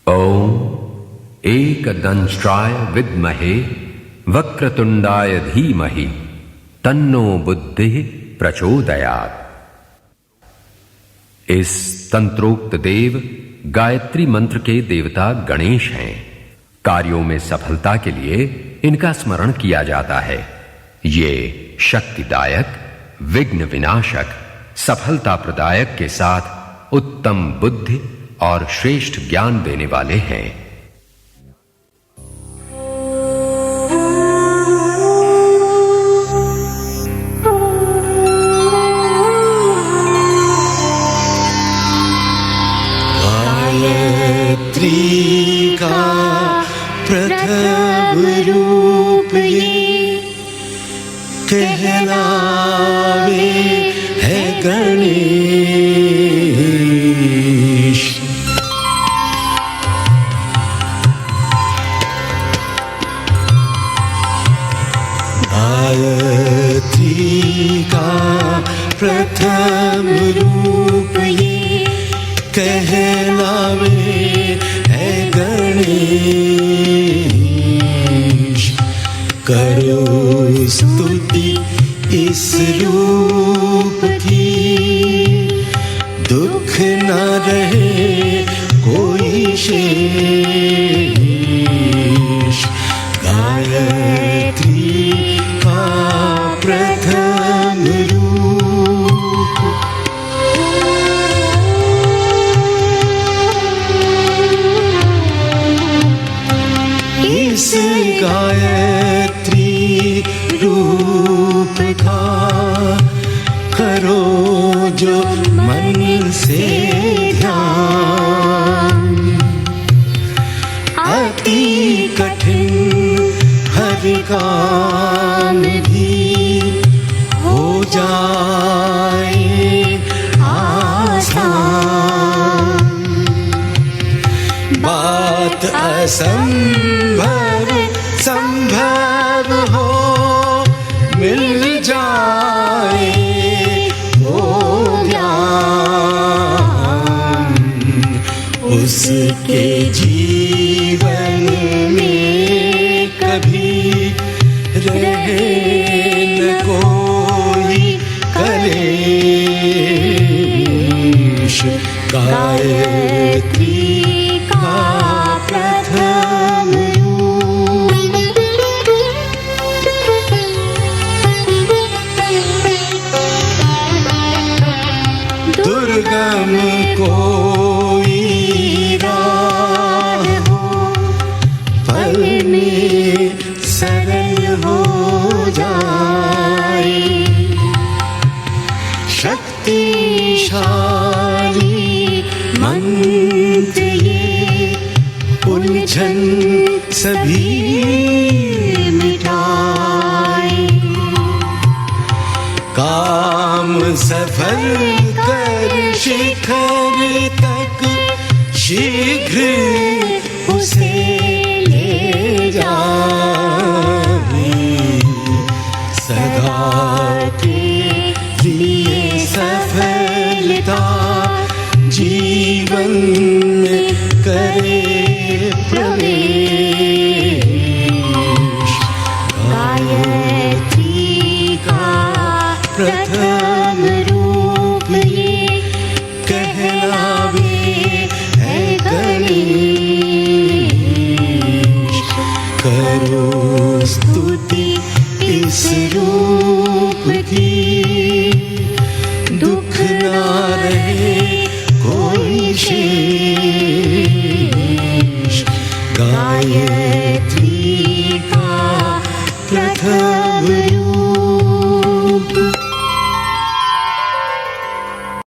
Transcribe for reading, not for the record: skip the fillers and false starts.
ओम एकदंष्ट्राय विद्महे वक्रतुंडाय धीमहि तन्नो बुद्धि प्रचोदयात्। इस तंत्रोक्त देव गायत्री मंत्र के देवता गणेश हैं। कार्यों में सफलता के लिए इनका स्मरण किया जाता है। ये शक्तिदायक, विघ्न विनाशक, सफलता प्रदायक के साथ उत्तम बुद्धि और श्रेष्ठ ज्ञान देने वाले हैं। गायत्री का प्रथम रूप ये कहलावे है गणेश। गायत्री का प्रथम रूप ये कहलावे है गणेश। करो स्तुति इस रूप की, दुख न रहे कोई शेष। गायत्री का प्रथम रूप इस गायत्री रूप का करो जो मन से ध्यान। अति कठिन हर काम भी हो जाए आसान। बात असंभव संभव हो मिल जाए वो ज्ञान। उसके जीवन में कभी रहे न कोई कलेश। गायत्री का प्रथम दुर्गम कोई राह हो पल में सरल हो जाए। शक्तिशाली मंत्र ये उलझन सभी मिटाए। काम सफल कर शिखर तक शीघ्र उसे ले जाए। सदा के लिए सफलता जीवन में करे प्रवेश। गायत्री का प्रथम रूप ये कहलावे है गणेश। करो स्तुति इस रूप की, दुख ना रहे कोई शेष। गायत्री का प्रथम रूप